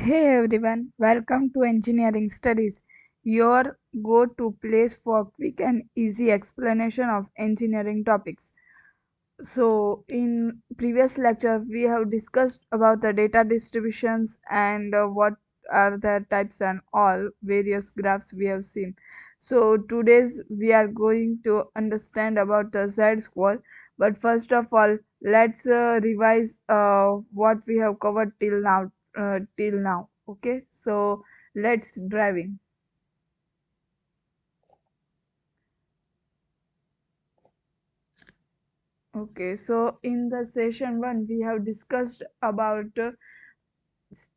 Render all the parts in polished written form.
Hey everyone, welcome to Engineering Studies, your go to place for quick and easy explanation of engineering topics. So, in previous lecture, we have discussed about the data distributions and what are the types and all various graphs we have seen. So, today's we are going to understand about the Z score. But first of all, let's revise what we have covered till now. Okay, so let's dive in. Okay, so in the session one, we have discussed about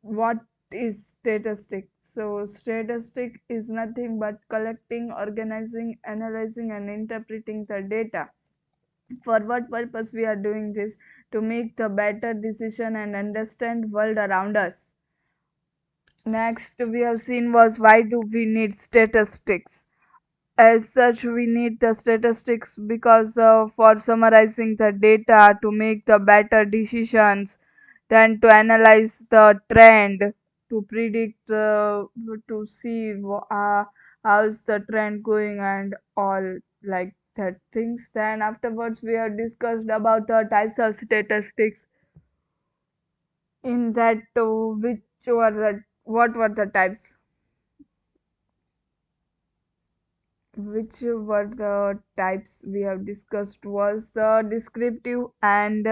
what is statistic. So statistic is nothing but collecting, organizing, analyzing and interpreting the data. For what purpose we are doing this? To make the better decision and understand world around us. Next we have seen was why do we need statistics. As such, we need the statistics because for summarizing the data to make the better decisions, then to analyze the trend, to predict, to see how's the trend going and all like that things. Then afterwards, we have discussed about the types of statistics. In that, which were the what were the types? Which were the types we have discussed was the descriptive and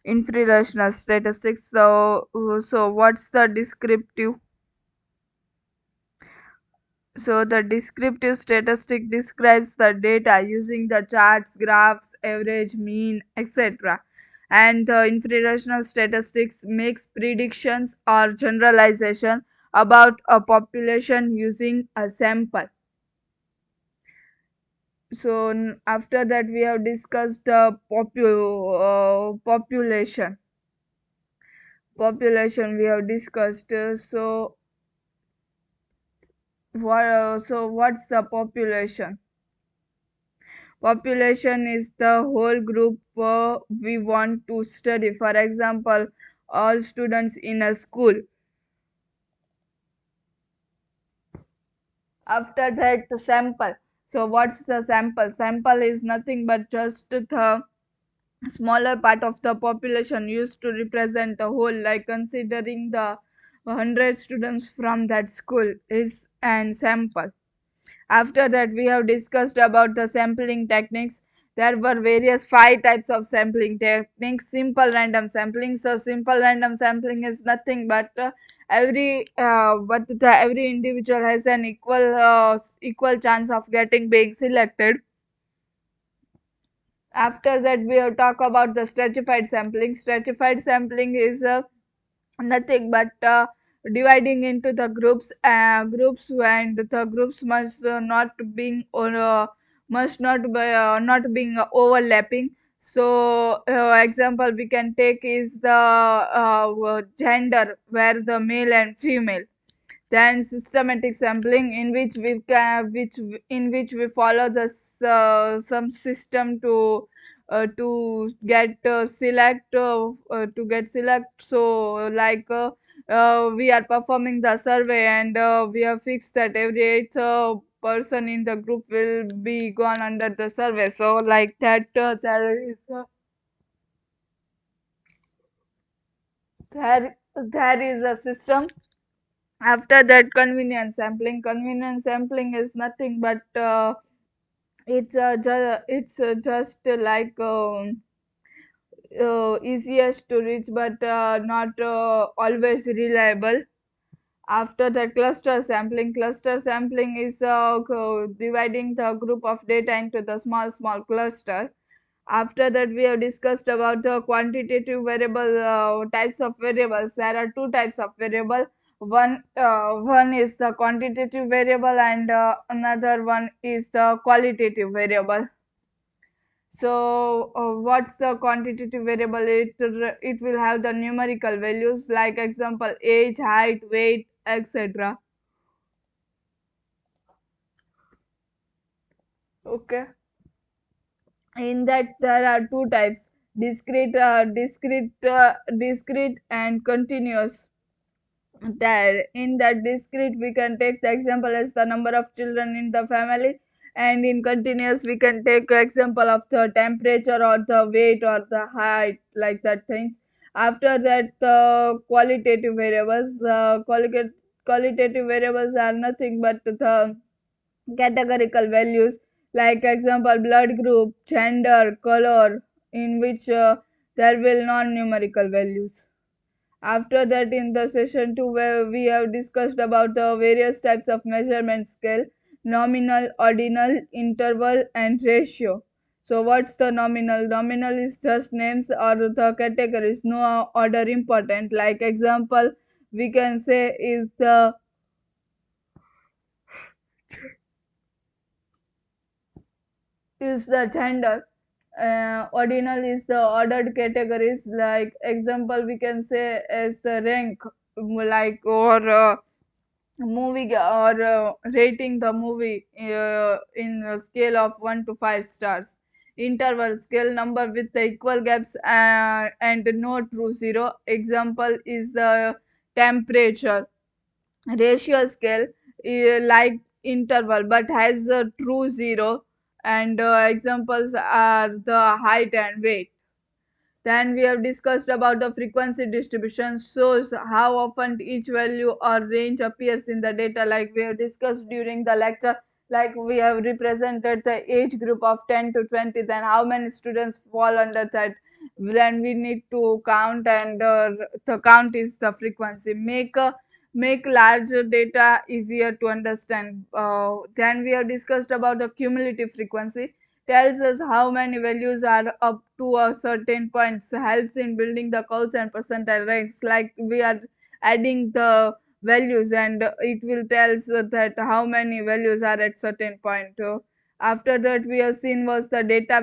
inspirational statistics. So what's the descriptive? So the descriptive statistic describes the data using the charts, graphs, average, mean, etc. And the inspirational statistics makes predictions or generalization about a population using a sample. So after that we have discussed population we have discussed. So what's the population? Population is the whole group we want to study. For example, all students in a school. After that, sample. So what's the sample? Sample is nothing but just the smaller part of the population used to represent the whole, like considering the 100 students from that school is an sample. After that we have discussed about the sampling techniques. There were various 5 types of sampling techniques. Simple random sampling. So simple random sampling is nothing but every individual has an equal chance of getting being selected. After that we have talked about the stratified sampling. Stratified sampling is nothing but dividing into the groups, and the groups must not being overlapping. So example we can take is the gender, where the male and female. Then systematic sampling, in which we follow some system to get select. So we are performing the survey, and we have fixed that every eighth person in the group will be gone under the survey. So like that, there is a system. After that, convenience sampling is nothing but it's just like easiest to reach, but not always reliable. After that, cluster sampling is dividing the group of data into the small cluster. After that, we have discussed about the quantitative variable, types of variables. There are 2 types of variable. One is the quantitative variable, and another one is the qualitative variable. So what's the quantitative variable? It will have the numerical values, like example age, height, weight, etc. Okay. In that there are 2 types: discrete and continuous. that in that discrete we can take the example as the number of children in the family, and in continuous we can take example of the temperature or the weight or the height, like that things. After that, the qualitative variables, qualitative variables are nothing but the categorical values, like example blood group, gender, color, in which there will non-numerical values. After that, in the session 2, where we have discussed about the various types of measurement scale: nominal, ordinal, interval, and ratio. So what's the nominal? Nominal is just names or the categories, no order important. Like example, we can say is the gender. Ordinal is the ordered categories. Like example, we can say as the rank, like, or movie, or rating the movie in a scale of 1 to 5 stars. Interval, scale number with the equal gaps and no true zero. Example is the temperature. Ratio scale, like interval but has a true zero, and examples are the height and weight. Then we have discussed about the frequency distribution, shows how often each value or range appears in the data, like we have discussed during the lecture. Like we have represented the age group of 10 to 20, then how many students fall under that, then we need to count, and the count is the frequency. Make larger data easier to understand. Then we have discussed about the cumulative frequency, tells us how many values are up to a certain point, so helps in building the curves and percentile ranks. Like we are adding the values, and it will tell us that how many values are at certain point. After that, we have seen was the data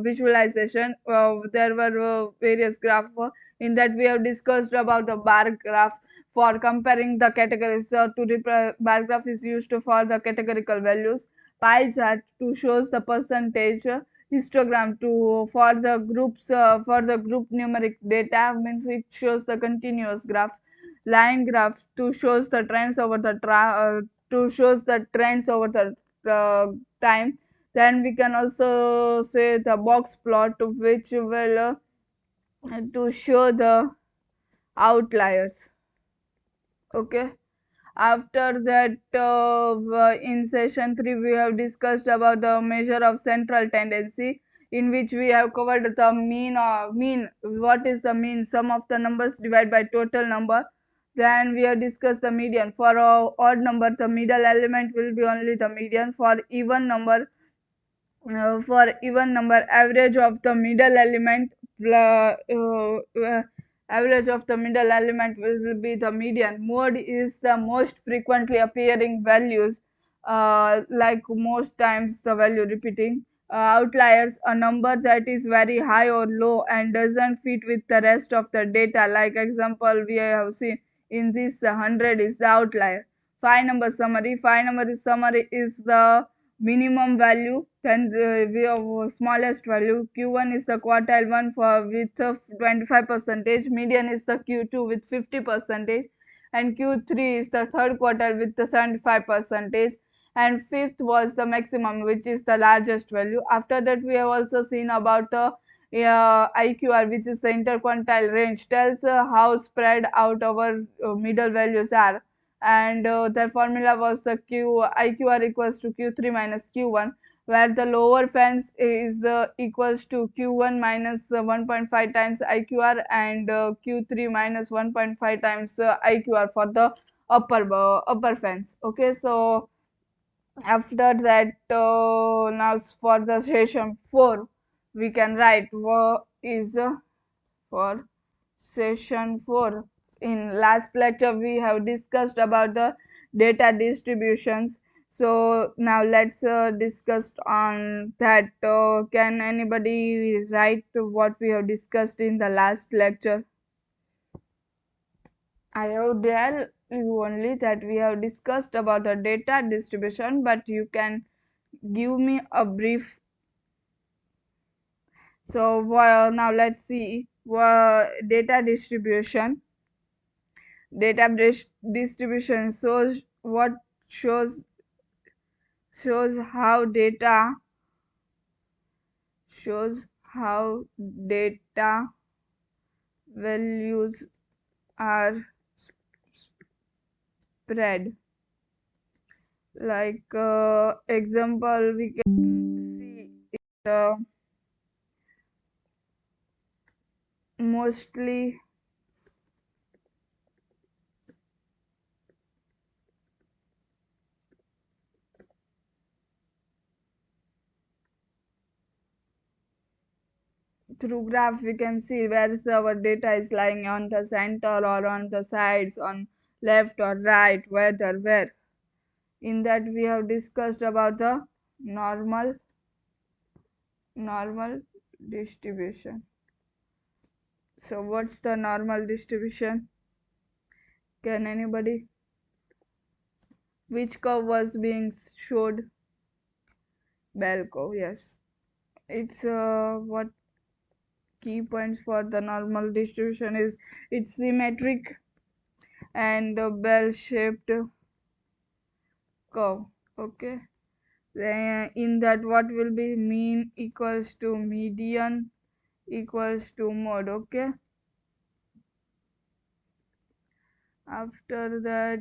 visualization. There were various graphs. In that, we have discussed about the bar graph for comparing the categories. Bar graph is used for the categorical values. Pie chart to shows the percentage. Histogram to for the group numeric data, means it shows the continuous graph. Line graph to shows the trends over the time. Then we can also say the box plot, which will to show the outliers. Okay. After that, in session 3, we have discussed about the measure of central tendency, in which we have covered the mean. What is the mean? Sum of the numbers divided by total number. Then we have discussed the median. For odd number, the middle element will be only the median. For even number, average of the middle element, average of the middle element will be the median. Mode is the most frequently appearing values, like most times the value repeating. Outliers, a number that is very high or low and doesn't fit with the rest of the data. Like example, we have seen in this, 100 is the outlier. Five number summary. Summary is the minimum value. Then we have smallest value. Q1 is the quartile one for with 25 percentage. Median is the Q2 with 50 percentage, and Q3 is the third quartile with the 75 percentage, and fifth was the maximum, which is the largest value. After that, we have also seen about the IQR, which is the interquartile range, tells how spread out our middle values are, and their formula was the IQR equals to Q3 minus Q1, where the lower fence is equals to Q1 minus 1.5 times IQR, and Q3 minus 1.5 times IQR for the upper fence. Okay, so after that, now for the session 4, we can write what is for session 4. In last lecture, we have discussed about the data distributions. So now let's discuss on that. Can anybody write what we have discussed in the last lecture? I have tell you only that we have discussed about the data distribution, but you can give me a brief. So now let's see data distribution. Data distribution shows shows how data shows how data values are spread. Like example, we can see the mostly through graph we can see where our data is lying on the center or on the sides, on left or right, where. In that we have discussed about the normal normal distribution. So what's the normal distribution? Can anybody? Which curve was being showed? Bell curve, yes. It's what key points for the normal distribution is it's symmetric and bell shaped curve. Okay. Then in that what will be mean equals to median equals to mode. Okay. After that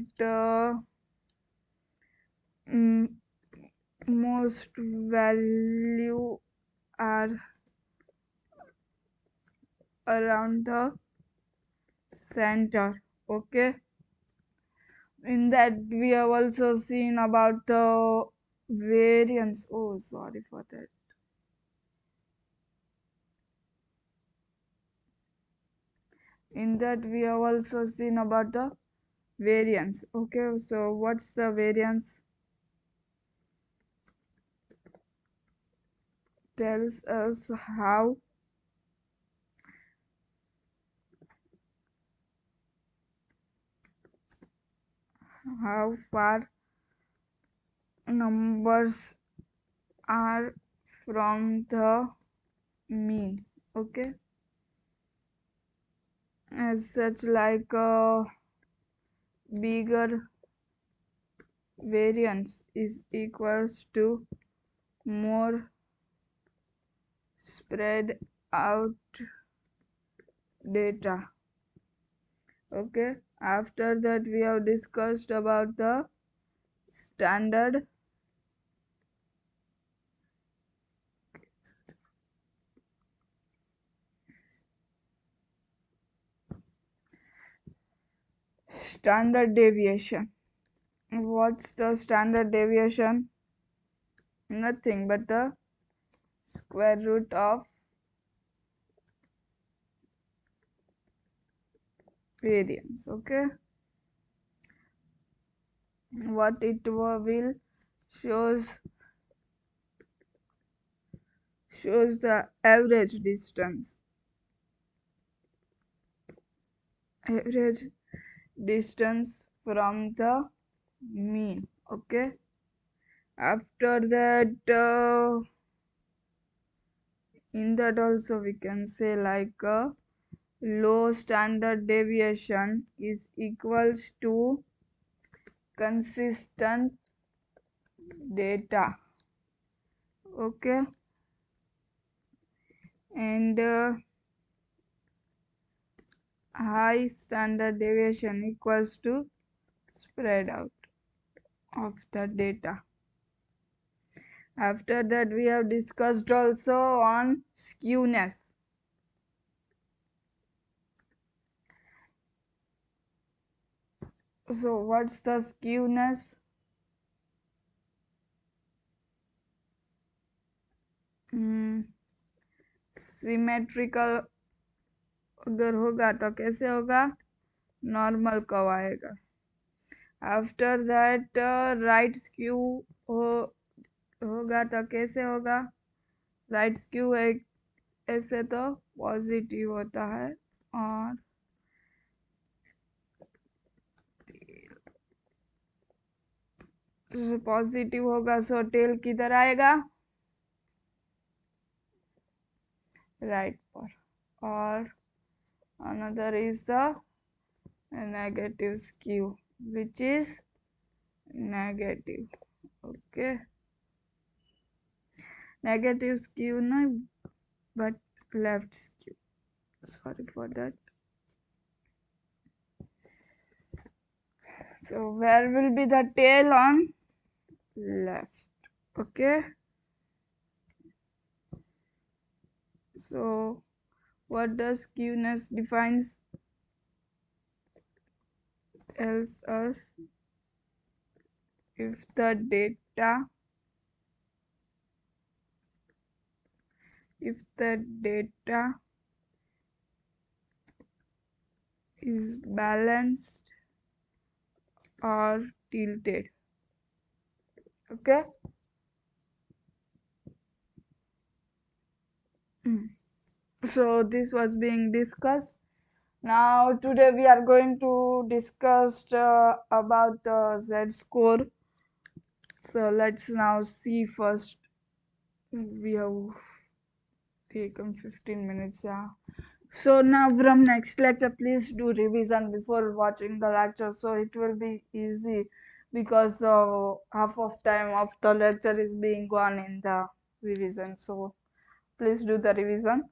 mm, most value are around the center. Okay. In that we have also seen about the variance. Oh, sorry for that. In that we have also seen about the variance. Okay, so what's the variance? Tells us how far numbers are from the mean. Okay, as such, like bigger variance is equals to more spread out data. Okay, after that we have discussed about the standard standard deviation. What's the standard deviation? Nothing but the square root of variance. Okay, what it will shows the average distance from the mean. Okay, after that in that also we can say like low standard deviation is equals to consistent data. Okay, and high standard deviation equals to spread out of the data. After that we have discussed also on skewness. So what's the skewness? Symmetrical अगर होगा तो कैसे होगा? Normal curve आएगा. After that right skew होगा तो कैसे होगा? राइट स्क्यू ऐसे तो पॉजिटिव होता है और पॉजिटिव होगा सो टेल किधर आएगा? राइट पर. और another is the a negative skew, which is negative. Okay, negative skew, no, but left skew. Sorry for that. So where will be the tail on left? Okay, so what does skewness defines tells us if the data if the data is balanced or tilted. Okay. So this was being discussed. Now today we are going to discuss about the Z score. So let's now see first. We have taken 15 minutes. Yeah. So now from next lecture, please do revision before watching the lecture. So it will be easy because half of time of the lecture is being gone in the revision. So please do the revision.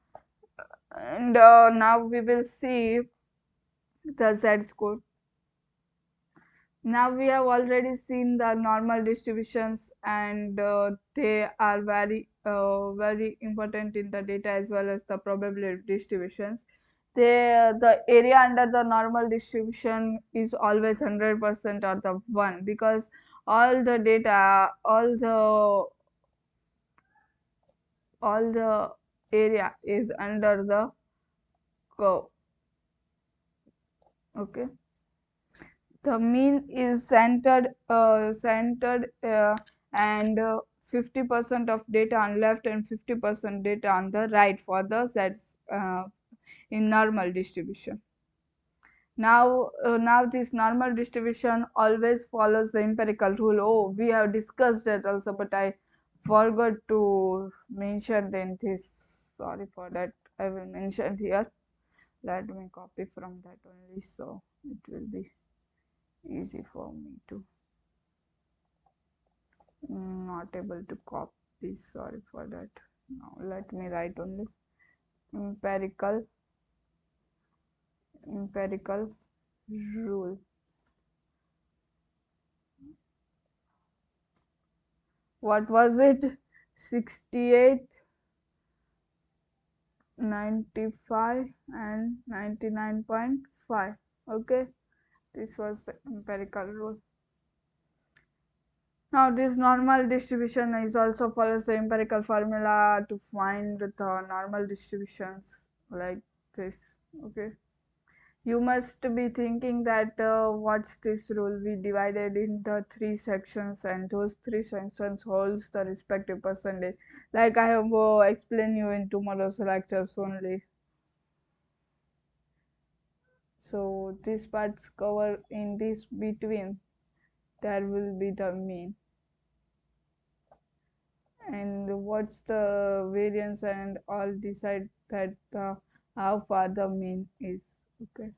And now we will see the Z score. Now we have already seen the normal distributions, and they are very important in the data as well as the probability distributions. The area under the normal distribution is always 100% or the 1, because all the data, all the area is under the curve. Okay, the mean is centered, and 50% of data on left and 50% data on the right for the sets in normal distribution. Now this normal distribution always follows the empirical rule. Oh, we have discussed that also, but I forgot to mention in this. Sorry for that. I will mention here. Let me copy from that only, so it will be easy for me to. Not able to copy, sorry for that. Now let me write only empirical empirical rule. What was it? 68, 95 and 99.5. Okay, this was the empirical rule. Now this normal distribution is also follows the empirical formula to find the normal distributions like this. Okay, you must be thinking that what's this rule? We divided into three sections, and those three sections holds the respective percentage. Like I have explained you in tomorrow's lectures only. So these parts cover in this between. There will be the mean. And what's the variance and all decide that how far the mean is. Okay.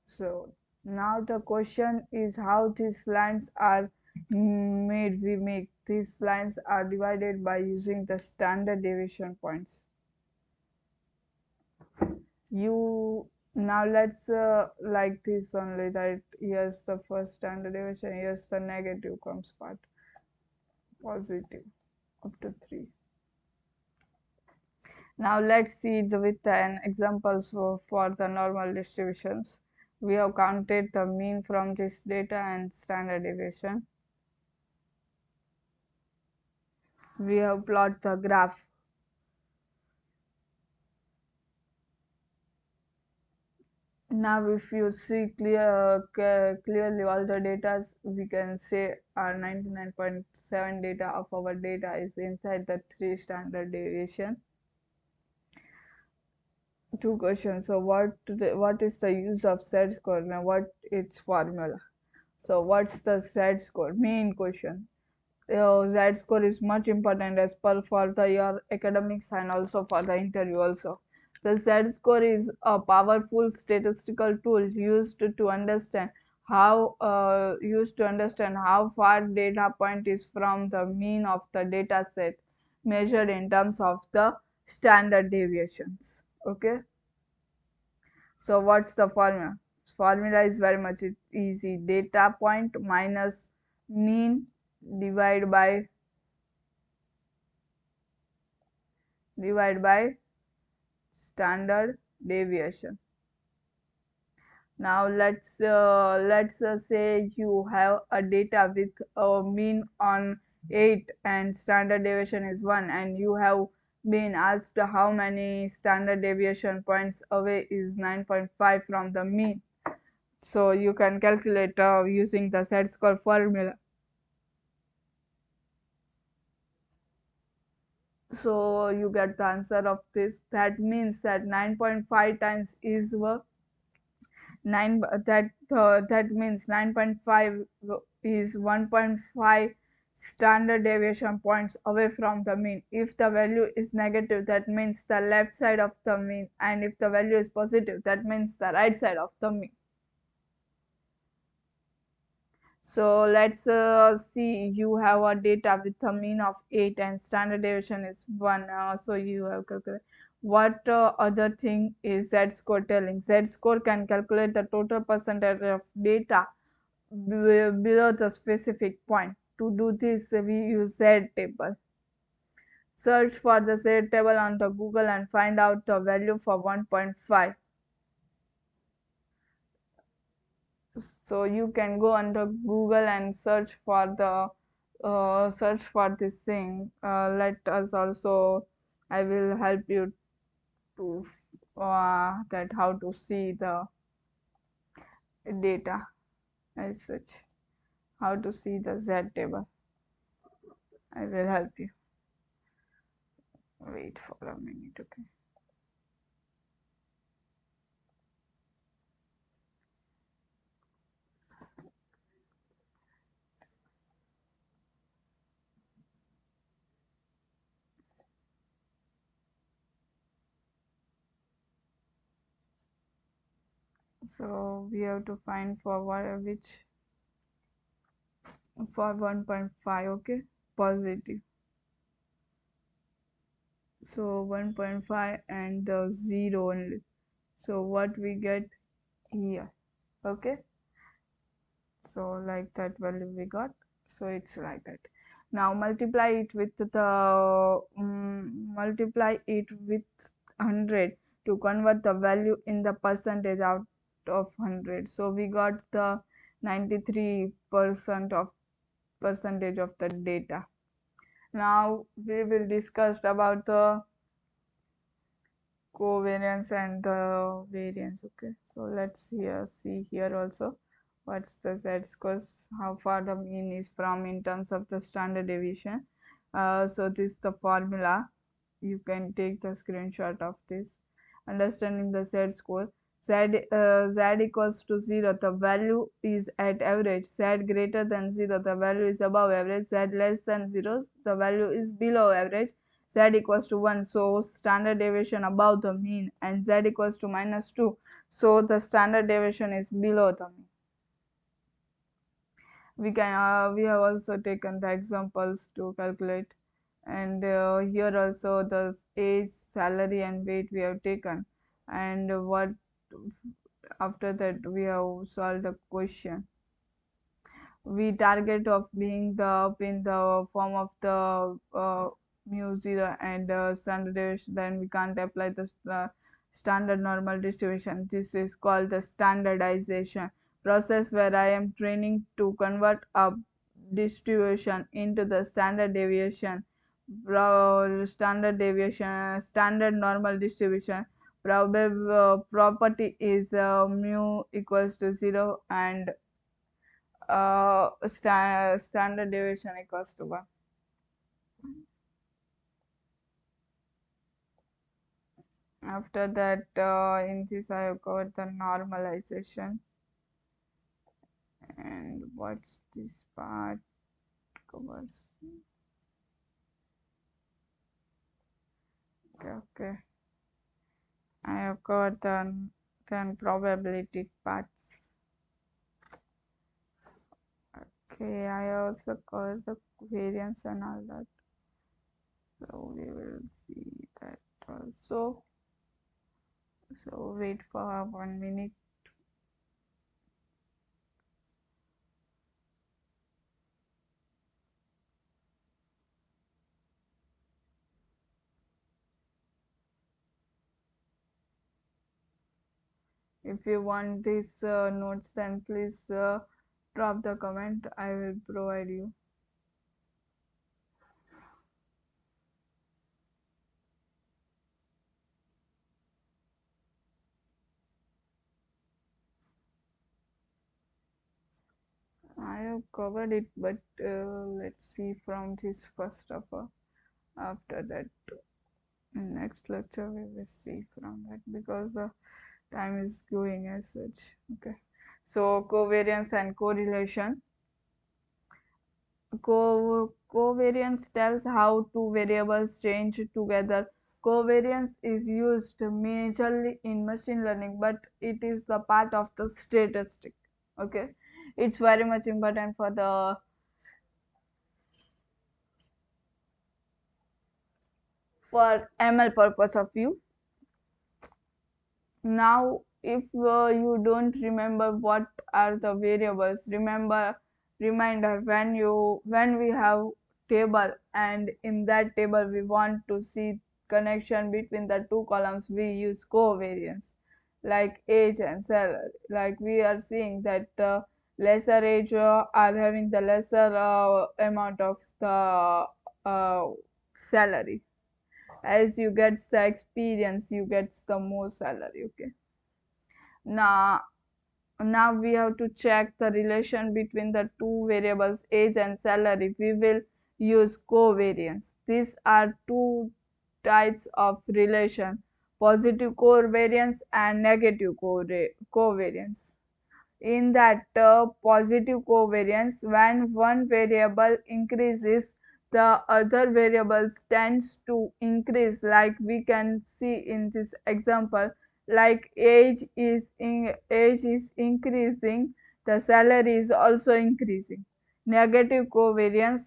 So now the question is how these lines are made. We make these lines are divided by using the standard deviation points. You now let's like this only, that here's the first standard deviation, here's the negative comes part, positive up to 3. Now let's see with an examples for the normal distributions. We have counted the mean from this data and standard deviation. We have plot the graph. Now if you see clearly all the data, we can say our 99.7 data of our data is inside the 3 standard deviation. 2 questions. So what is the use of Z score? Now what its formula? So what's the Z score? Main question. Z score is much important as per for the your academics and also for the interview also. The Z-score is a powerful statistical tool used to understand how far data point is from the mean of the data set, measured in terms of the standard deviations. Okay, so what's the formula? Formula is very much easy. Data point minus mean divide by standard deviation. Now let's say you have a data with a mean on 8 and standard deviation is 1, and you have been asked how many standard deviation points away is 9.5 from the mean. So you can calculate using the Z-score formula. So you get the answer of this. That means that 9.5 times is 9, that means 9.5 is 1.5 standard deviation points away from the mean. If the value is negative, that means the left side of the mean, and if the value is positive, that means the right side of the mean. So let's see, you have a data with a mean of 8 and standard deviation is 1. So you have calculated. What other thing is Z-score telling? Z-score can calculate the total percentage of data below the specific point. To do this, we use Z table. Search for the Z table on the Google and find out the value for 1.5. So you can go on the Google and search for this thing. Let us also, I will help you to that how to see the data as such, how to see the Z table. I will help you. Wait for a minute, okay. So we have to find for which for 1.5, okay, positive. So 1.5 and the 0 only. So what we get here, okay, so like that value we got. So it's like that. Now multiply it with 100 to convert the value in the percentage out of 100. So we got the 93% of percentage of the data. Now we will discuss about the covariance and the variance. Okay, so let's see here also what's the Z-scores, how far the mean is from in terms of the standard deviation. So this is the formula. You can take the screenshot of this. Understanding the Z-score. Z equals to 0, the value is at average. Z greater than 0, the value is above average. Z less than 0, the value is below average. Z equals to 1, so standard deviation above the mean, and Z equals to minus 2, so the standard deviation is below the mean. We have also taken the examples to calculate, and here also the age, salary and weight we have taken, and what after that we have solved the question. We target of being the up in the form of the mu 0 and standard deviation, then we can't apply the standard normal distribution. This is called the standardization process, where I am training to convert a distribution into the standard deviation. Standard normal distribution property is mu equals to 0 and standard deviation equals to 1. After that, in this I have covered the normalization, and what's this part covers. Okay, okay. I have covered the then probability parts. Okay, I also covered the variance and all that. So we will see that also. So wait for 1 minute. If you want these notes, then please drop the comment. I will provide you. I have covered it, but let's see from this first of all. After that, in next lecture, we will see from that because the time is going as such. Okay. So covariance and correlation. Covariance tells how two variables change together. Covariance is used majorly in machine learning, but it is the part of the statistic. Okay, it's very much important for the for ML purpose of view. Now, if you don't remember what are the variables, reminder when we have table and in that table we want to see connection between the two columns, we use covariance like age and salary. Like we are seeing that lesser age are having the lesser amount of the salary. As you get the experience, you get the more salary. Okay, now we have to check the relation between the two variables age and salary. We will use covariance. These are two types of relation: positive covariance and negative covariance. In that positive covariance, when one variable increases, the other variables tends to increase, like we can see in this example. Like age is increasing, the salary is also increasing. Negative covariance,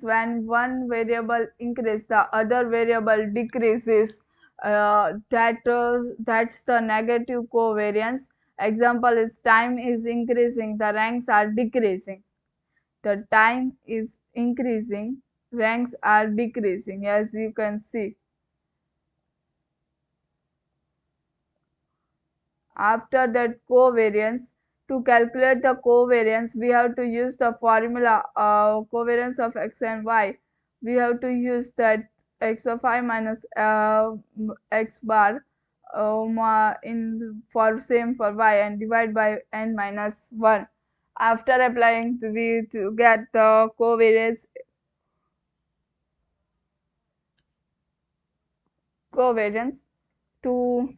when one variable increases, the other variable decreases. That's the negative covariance. Example is time is increasing, the ranks are decreasing. The time is increasing, ranks are decreasing, as you can see. After that, covariance. To calculate the covariance, we have to use the formula covariance of x and y. We have to use that x of I minus x bar in for same for y and divide by n minus 1. After applying, we to get the covariance to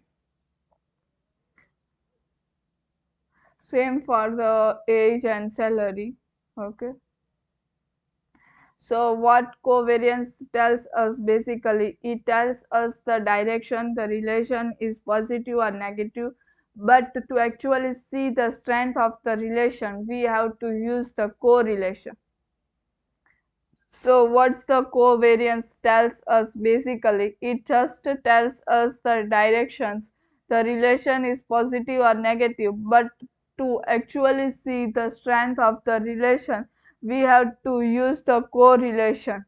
same for the age and salary. Okay. So what covariance tells us, basically it tells us the direction the relation is positive or negative, but to actually see the strength of the relation we have to use the correlation. So what's the covariance tells us? Basically it just tells us the directions the relation is positive or negative, but to actually see the strength of the relation we have to use the correlation.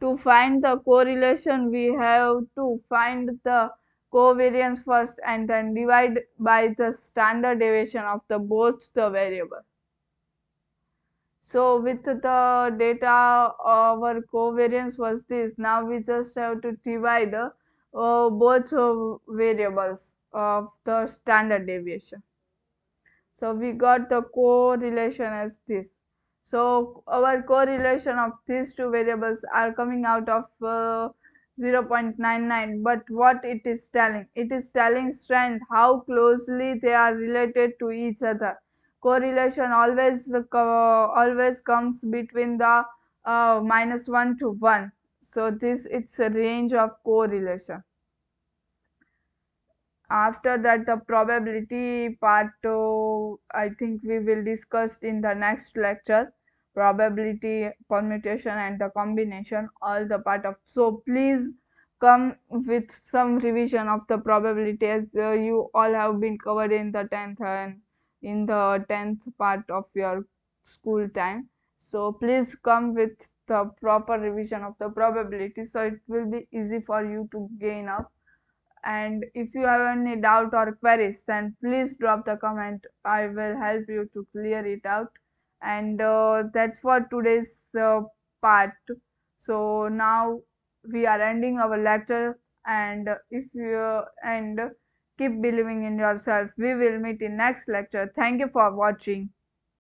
To find the correlation, we have to find the covariance first and then divide by the standard deviation of the both the variable. So with the data, our covariance was this. Now we just have to divide both variables of the standard deviation. So we got the correlation as this. So our correlation of these two variables are coming out of 0.99. But what it is telling? It is telling strength, how closely they are related to each other. Correlation always comes between the -1 to 1. So this it's a range of correlation. After that, the probability part, I think we will discuss in the next lecture. Probability, permutation, and the combination, all the part of. So please come with some revision of the probability, as you all have been covered in the 10th and in the 10th part of your school time. So please come with the proper revision of the probability, so it will be easy for you to gain up. And if you have any doubt or queries, then please drop the comment. I will help you to clear it out. And that's for today's part. So now we are ending our lecture. And if you and keep believing in yourself, we will meet in next lecture. Thank you for watching.